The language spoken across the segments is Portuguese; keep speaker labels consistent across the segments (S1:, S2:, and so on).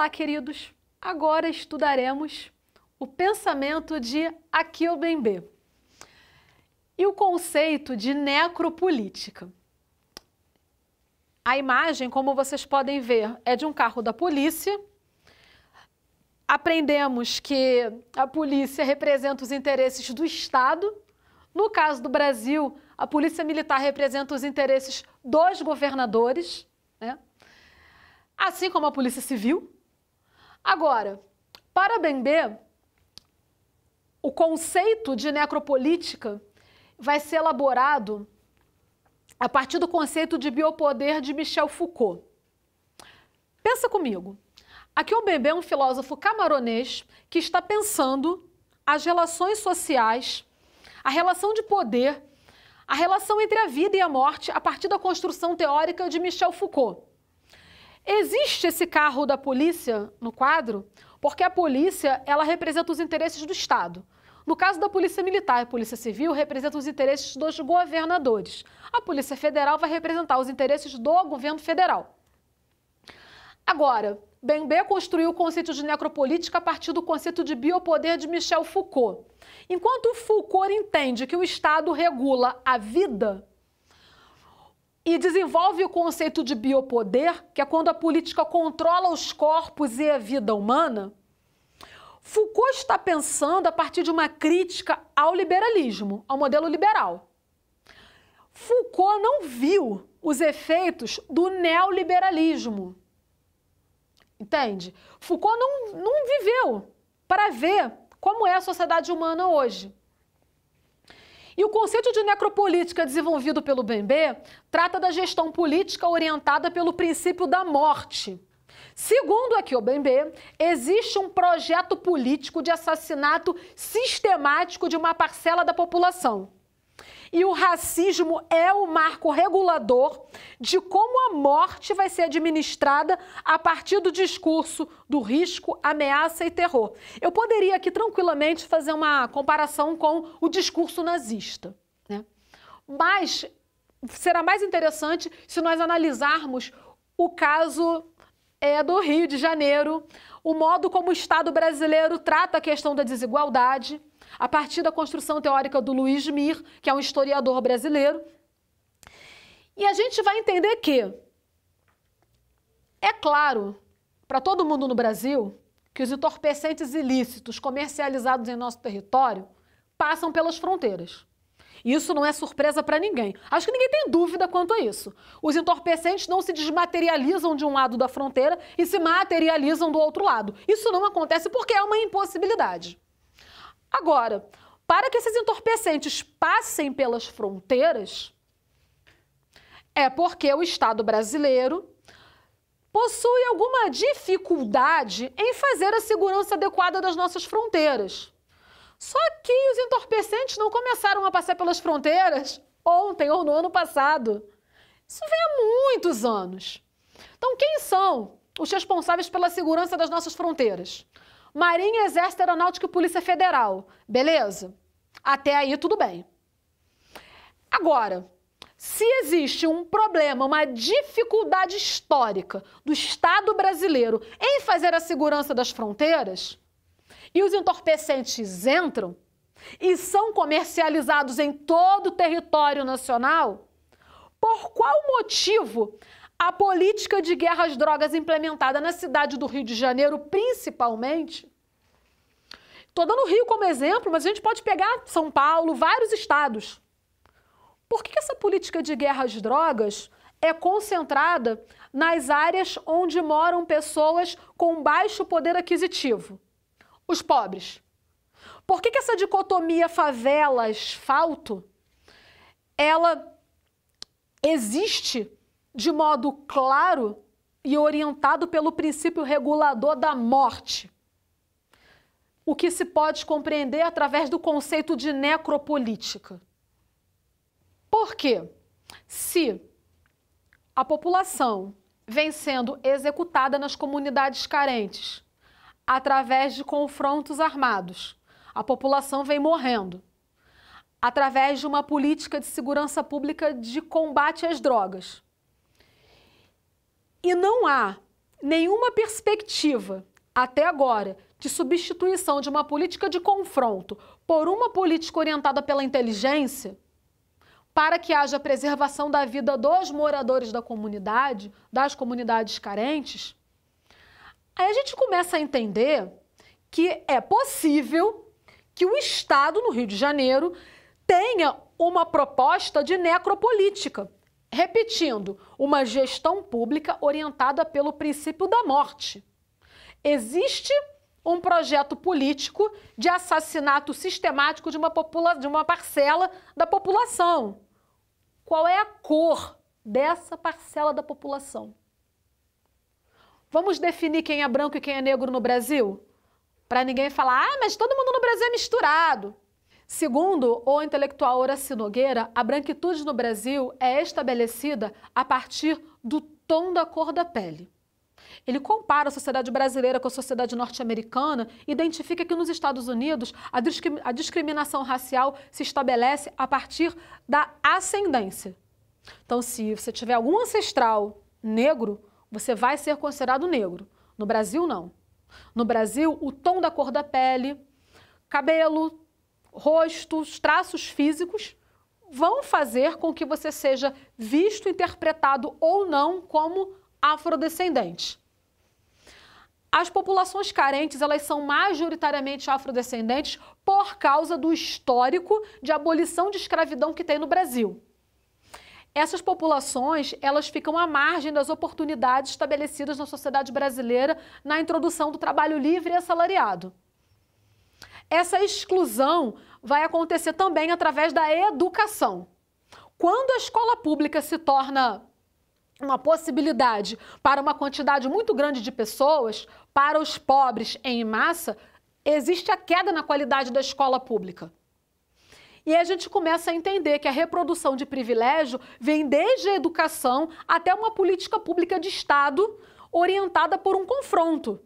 S1: Olá, queridos! Agora estudaremos o pensamento de Achille Mbembe e o conceito de necropolítica. A imagem, como vocês podem ver, é de um carro da polícia. Aprendemos que a polícia representa os interesses do Estado. No caso do Brasil, a polícia militar representa os interesses dos governadores, né? Assim como a polícia civil. Agora, para Mbembe, o conceito de necropolítica vai ser elaborado a partir do conceito de biopoder de Michel Foucault. Pensa comigo. Achille Mbembe é um filósofo camaronês que está pensando as relações sociais, a relação de poder, a relação entre a vida e a morte a partir da construção teórica de Michel Foucault. Existe esse carro da polícia no quadro porque a polícia ela representa os interesses do Estado. No caso da polícia militar e polícia civil, representa os interesses dos governadores. A polícia federal vai representar os interesses do governo federal. Agora, Mbembe construiu o conceito de necropolítica a partir do conceito de biopoder de Michel Foucault. Enquanto Foucault entende que o Estado regula a vida e desenvolve o conceito de biopoder, que é quando a política controla os corpos e a vida humana, Foucault está pensando a partir de uma crítica ao liberalismo, ao modelo liberal. Foucault não viu os efeitos do neoliberalismo. Entende? Foucault não viveu para ver como é a sociedade humana hoje. E o conceito de necropolítica desenvolvido pelo Mbembe trata da gestão política orientada pelo princípio da morte. Segundo Achille Mbembe, existe um projeto político de assassinato sistemático de uma parcela da população. E o racismo é o marco regulador de como a morte vai ser administrada a partir do discurso do risco, ameaça e terror. Eu poderia aqui tranquilamente fazer uma comparação com o discurso nazista, né? Mas será mais interessante se nós analisarmos o caso do Rio de Janeiro, o modo como o Estado brasileiro trata a questão da desigualdade, a partir da construção teórica do Luiz Mir, que é um historiador brasileiro. E a gente vai entender que, é claro, para todo mundo no Brasil, que os entorpecentes ilícitos comercializados em nosso território passam pelas fronteiras. Isso não é surpresa para ninguém. Acho que ninguém tem dúvida quanto a isso. Os entorpecentes não se desmaterializam de um lado da fronteira e se materializam do outro lado. Isso não acontece porque é uma impossibilidade. Agora, para que esses entorpecentes passem pelas fronteiras, é porque o Estado brasileiro possui alguma dificuldade em fazer a segurança adequada das nossas fronteiras. Só que os entorpecentes não começaram a passar pelas fronteiras ontem ou no ano passado. Isso vem há muitos anos. Então, quem são os responsáveis pela segurança das nossas fronteiras? Marinha, Exército, Aeronáutica e Polícia Federal. Beleza? Até aí tudo bem. Agora, se existe um problema, uma dificuldade histórica do Estado brasileiro em fazer a segurança das fronteiras, e os entorpecentes entram e são comercializados em todo o território nacional, por qual motivo a política de guerra às drogas implementada na cidade do Rio de Janeiro, principalmente, estou dando o Rio como exemplo, mas a gente pode pegar São Paulo, vários estados. Por que essa política de guerra às drogas é concentrada nas áreas onde moram pessoas com baixo poder aquisitivo? Os pobres. Por que essa dicotomia favela-asfalto, ela existe de modo claro e orientado pelo princípio regulador da morte? O que se pode compreender através do conceito de necropolítica. Por quê? Se a população vem sendo executada nas comunidades carentes, através de confrontos armados, a população vem morrendo. Através de uma política de segurança pública de combate às drogas. E não há nenhuma perspectiva, até agora, de substituição de uma política de confronto por uma política orientada pela inteligência, para que haja preservação da vida dos moradores da comunidade, das comunidades carentes, aí a gente começa a entender que é possível que o Estado, no Rio de Janeiro, tenha uma proposta de necropolítica, repetindo, uma gestão pública orientada pelo princípio da morte. Existe um projeto político de assassinato sistemático de uma parcela da população. Qual é a cor dessa parcela da população? Vamos definir quem é branco e quem é negro no Brasil? Para ninguém falar, mas todo mundo no Brasil é misturado. Segundo o intelectual Horaci Nogueira, a branquitude no Brasil é estabelecida a partir do tom da cor da pele. Ele compara a sociedade brasileira com a sociedade norte-americana e identifica que nos Estados Unidos a discriminação racial se estabelece a partir da ascendência. Então, se você tiver algum ancestral negro, você vai ser considerado negro. No Brasil, não. No Brasil, o tom da cor da pele, cabelo, rostos, traços físicos vão fazer com que você seja visto, interpretado ou não como afrodescendente. As populações carentes, elas são majoritariamente afrodescendentes por causa do histórico de abolição de escravidão que tem no Brasil. Essas populações, elas ficam à margem das oportunidades estabelecidas na sociedade brasileira na introdução do trabalho livre e assalariado. Essa exclusão vai acontecer também através da educação. Quando a escola pública se torna uma possibilidade para uma quantidade muito grande de pessoas, para os pobres em massa, existe a queda na qualidade da escola pública. E aí a gente começa a entender que a reprodução de privilégio vem desde a educação até uma política pública de Estado orientada por um confronto.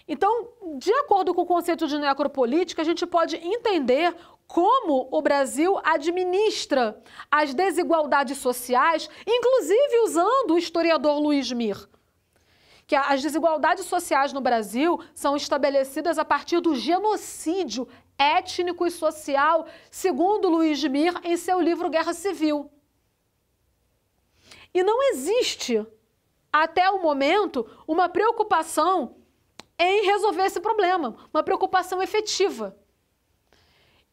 S1: Então, de acordo com o conceito de necropolítica, a gente pode entender como o Brasil administra as desigualdades sociais, inclusive usando o historiador Luiz Mir, que as desigualdades sociais no Brasil são estabelecidas a partir do genocídio étnico e social, segundo Luiz Mir em seu livro Guerra Civil. E não existe, até o momento, uma preocupação em resolver esse problema, uma preocupação efetiva.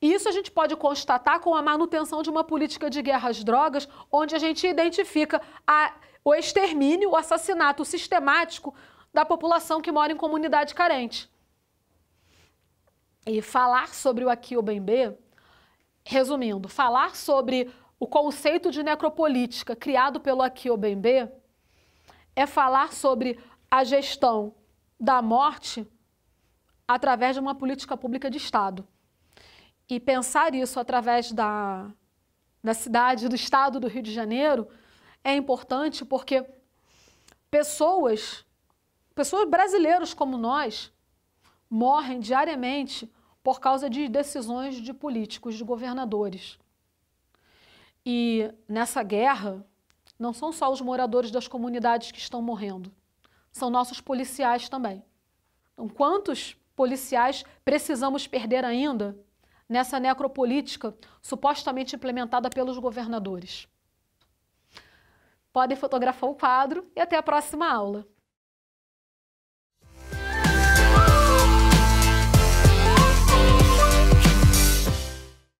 S1: E isso a gente pode constatar com a manutenção de uma política de guerra às drogas, onde a gente identifica o extermínio, o assassinato sistemático da população que mora em comunidade carente. E falar sobre o Aqui ou Bem B, resumindo, falar sobre o conceito de necropolítica criado pelo Aqui ou Bem B é falar sobre a gestão da morte através de uma política pública de Estado. E pensar isso através da cidade, do Estado do Rio de Janeiro, é importante porque pessoas brasileiros como nós morrem diariamente por causa de decisões de políticos, de governadores. E nessa guerra, não são só os moradores das comunidades que estão morrendo, são nossos policiais também. Então, quantos policiais precisamos perder ainda nessa necropolítica supostamente implementada pelos governadores? Podem fotografar o quadro e até a próxima aula.